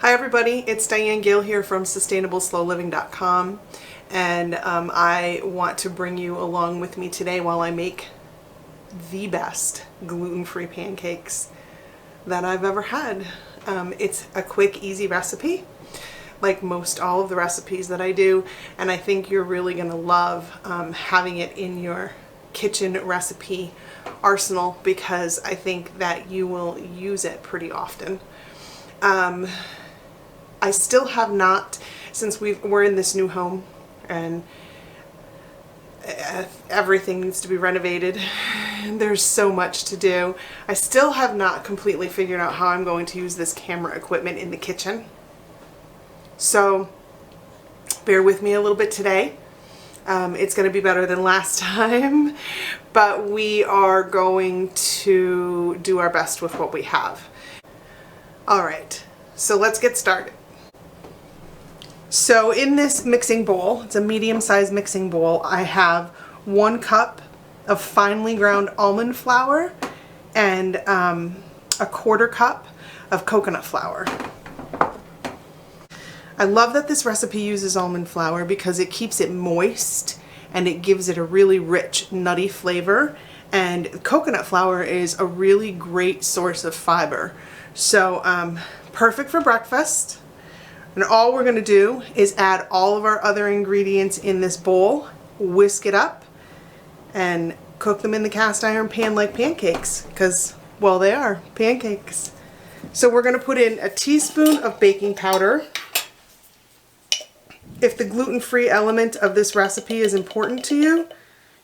Hi everybody, it's Diane Gill here from sustainableslowliving.com, and I want to bring you along with me today while I make the best gluten-free pancakes that I've ever had. It's a quick, easy recipe, like most all of the recipes that I do, and I think you're really going to love having it in your kitchen recipe arsenal because I think that you will use it pretty often. I still have not, since we're in this new home and everything needs to be renovated, there's so much to do. I still have not completely figured out how I'm going to use this camera equipment in the kitchen. So bear with me a little bit today. It's going to be better than last time, but we are going to do our best with what we have. All right, so let's get started. So in this mixing bowl, it's a medium-sized mixing bowl, I have 1 cup of finely ground almond flour and a 1/4 cup of coconut flour. I love that this recipe uses almond flour because it keeps it moist and it gives it a really rich, nutty flavor. And coconut flour is a really great source of fiber. So perfect for breakfast. And all we're going to do is add all of our other ingredients in this bowl, whisk it up, and cook them in the cast iron pan like pancakes, because, well, they are pancakes. So we're going to put in a teaspoon of baking powder. If the gluten-free element of this recipe is important to you,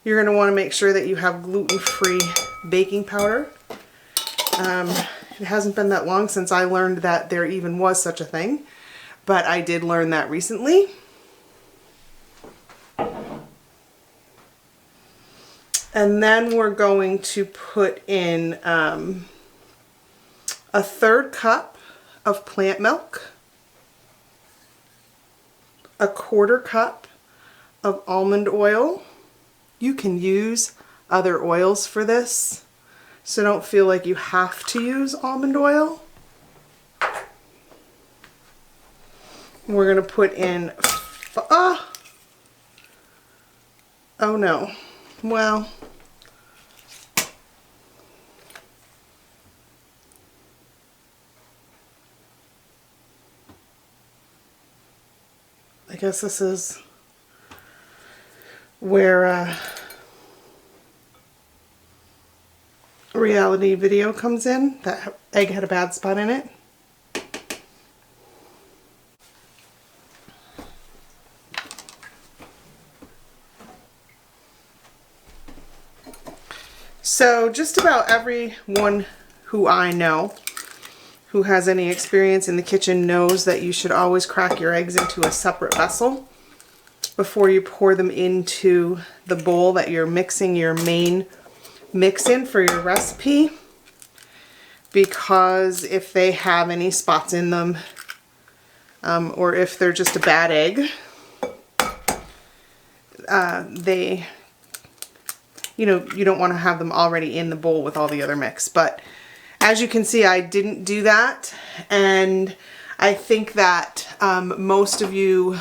you're going to want to make sure that you have gluten-free baking powder. It hasn't been that long since I learned that there even was such a thing, but I did learn that recently. And then we're going to put in a 1/3 cup of plant milk, a 1/4 cup of almond oil. You can use other oils for this, so don't feel like you have to use almond oil. We're going to put in, oh no, well, I guess this is where reality video comes in. That egg had a bad spot in it. So just about everyone who I know who has any experience in the kitchen knows that you should always crack your eggs into a separate vessel before you pour them into the bowl that you're mixing your main mix in for your recipe, because if they have any spots in them, or if they're just a bad egg, you don't want to have them already in the bowl with all the other mix. But as you can see, I didn't do that, and I think that most of you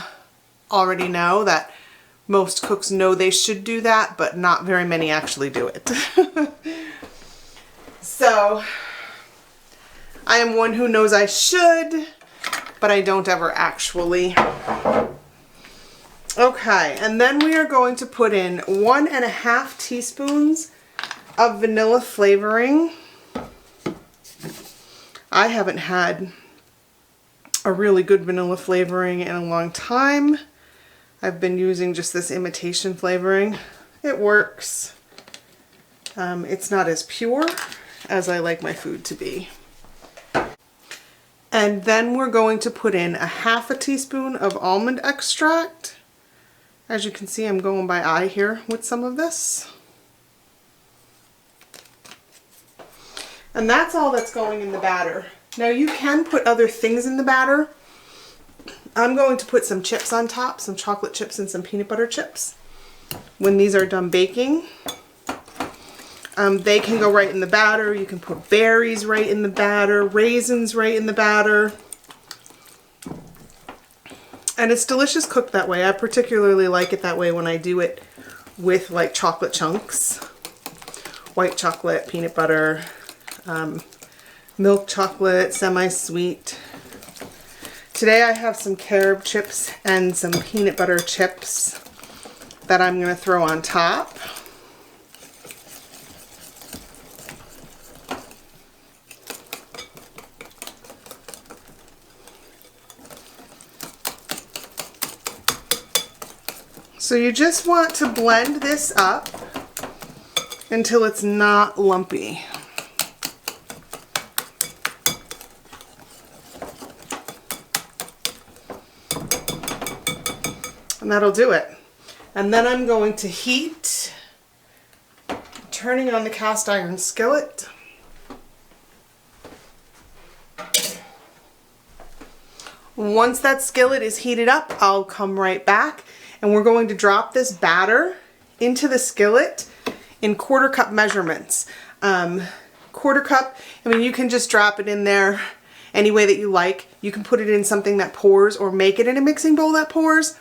already know that most cooks know they should do that, but not very many actually do it. So I am one who knows I should, but I don't ever actually. Okay, and then we are going to put in 1.5 teaspoons of vanilla flavoring. I haven't had a really good vanilla flavoring in a long time. I've been using just this imitation flavoring. It works. It's not as pure as I like my food to be. And then we're going to put in 1/2 teaspoon of almond extract. As you can see, I'm going by eye here with some of this. And that's all that's going in the batter. Now you can put other things in the batter. I'm going to put some chips on top, some chocolate chips and some peanut butter chips. When these are done baking, they can go right in the batter. You can put berries right in the batter, raisins right in the batter. And it's delicious cooked that way. I particularly like it that way when I do it with like chocolate chunks. White chocolate, peanut butter, milk chocolate, semi-sweet. Today I have some carob chips and some peanut butter chips that I'm going to throw on top. So you just want to blend this up until it's not lumpy. And that'll do it. And then I'm going to heat, turning on the cast iron skillet. Once that skillet is heated up, I'll come right back and we're going to drop this batter into the skillet in 1/4 cup measurements. 1/4 cup, I mean, you can just drop it in there any way that you like. You can put it in something that pours or make it in a mixing bowl that pours,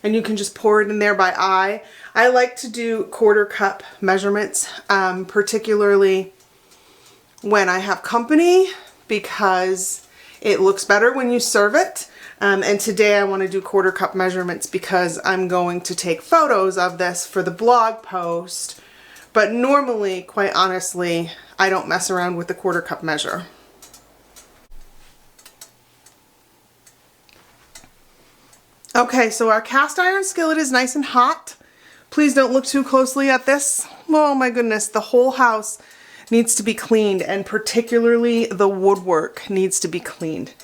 and you can just pour it in there by eye. I like to do 1/4 cup measurements, particularly when I have company, because it looks better when you serve it. And today I want to do 1/4 cup measurements because I'm going to take photos of this for the blog post. But normally, quite honestly, I don't mess around with the 1/4 cup measure. Okay, so our cast iron skillet is nice and hot. Please don't look too closely at this. Oh my goodness, the whole house needs to be cleaned, and particularly the woodwork needs to be cleaned.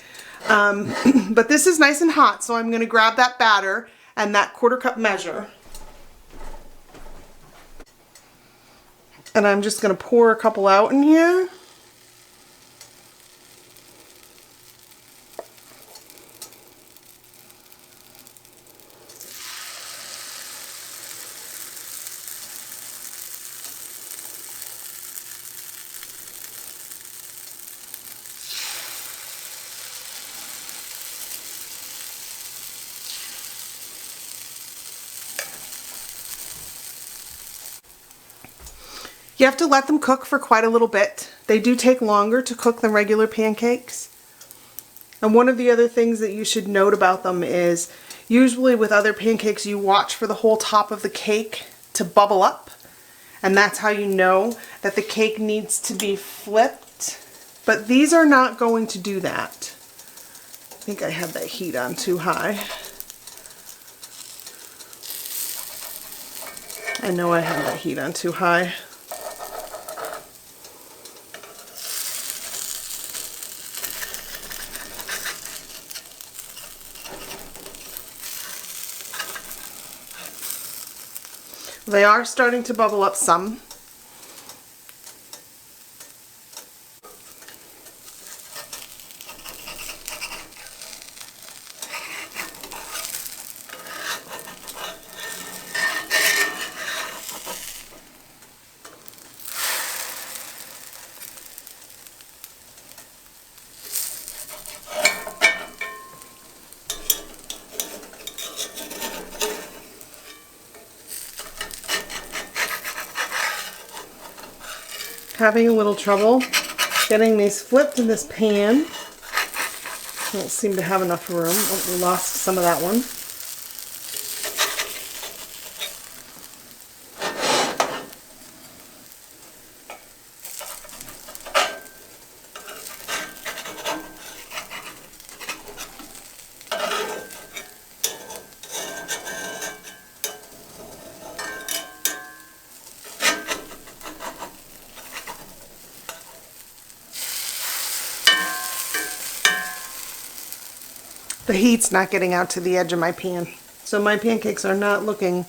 But this is nice and hot, so I'm going to grab that batter and that 1/4 cup measure. And I'm just going to pour a couple out in here. You have to let them cook for quite a little bit. They do take longer to cook than regular pancakes. And one of the other things that you should note about them is usually with other pancakes you watch for the whole top of the cake to bubble up. And that's how you know that the cake needs to be flipped. But these are not going to do that. I think I had that heat on too high. I know I had that heat on too high. They are starting to bubble up some. Having a little trouble getting these flipped in this pan. Don't seem to have enough room. Oh, we lost some of that one. The heat's not getting out to the edge of my pan. So my pancakes are not looking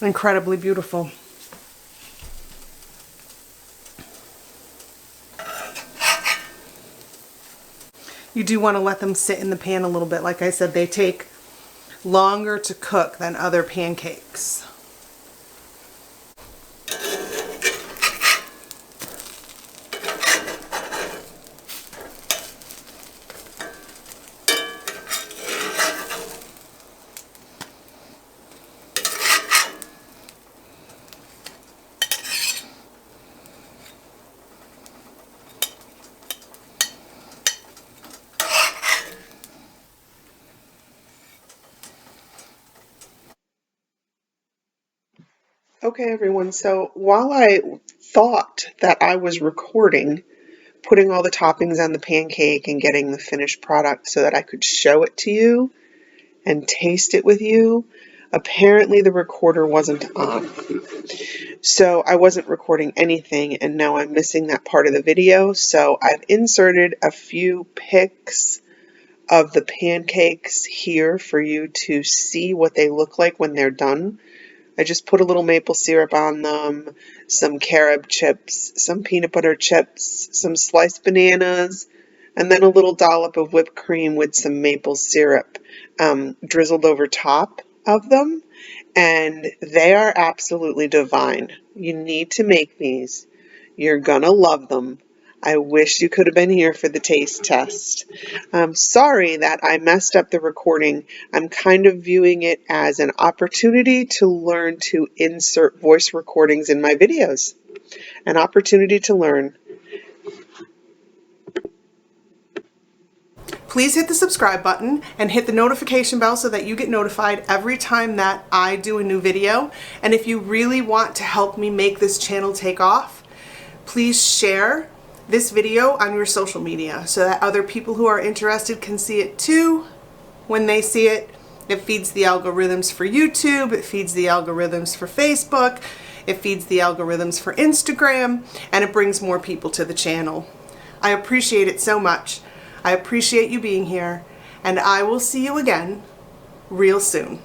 incredibly beautiful. You do want to let them sit in the pan a little bit. Like I said, they take longer to cook than other pancakes. Okay, everyone, so while I thought that I was recording, putting all the toppings on the pancake and getting the finished product so that I could show it to you and taste it with you, apparently the recorder wasn't on. So I wasn't recording anything, and now I'm missing that part of the video. So I've inserted a few pics of the pancakes here for you to see what they look like when they're done. I just put a little maple syrup on them, some carob chips, some peanut butter chips, some sliced bananas, and then a little dollop of whipped cream with some maple syrup drizzled over top of them. And they are absolutely divine. You need to make these. You're gonna love them. I wish you could have been here for the taste test. I'm sorry that I messed up the recording. I'm kind of viewing it as an opportunity to learn to insert voice recordings in my videos. An opportunity to learn. Please hit the subscribe button and hit the notification bell so that you get notified every time that I do a new video. And if you really want to help me make this channel take off, please share this video on your social media so that other people who are interested can see it too. When they see it, it feeds the algorithms for YouTube, it feeds the algorithms for Facebook, it feeds the algorithms for Instagram, and it brings more people to the channel. I appreciate it so much. I appreciate you being here, and I will see you again real soon.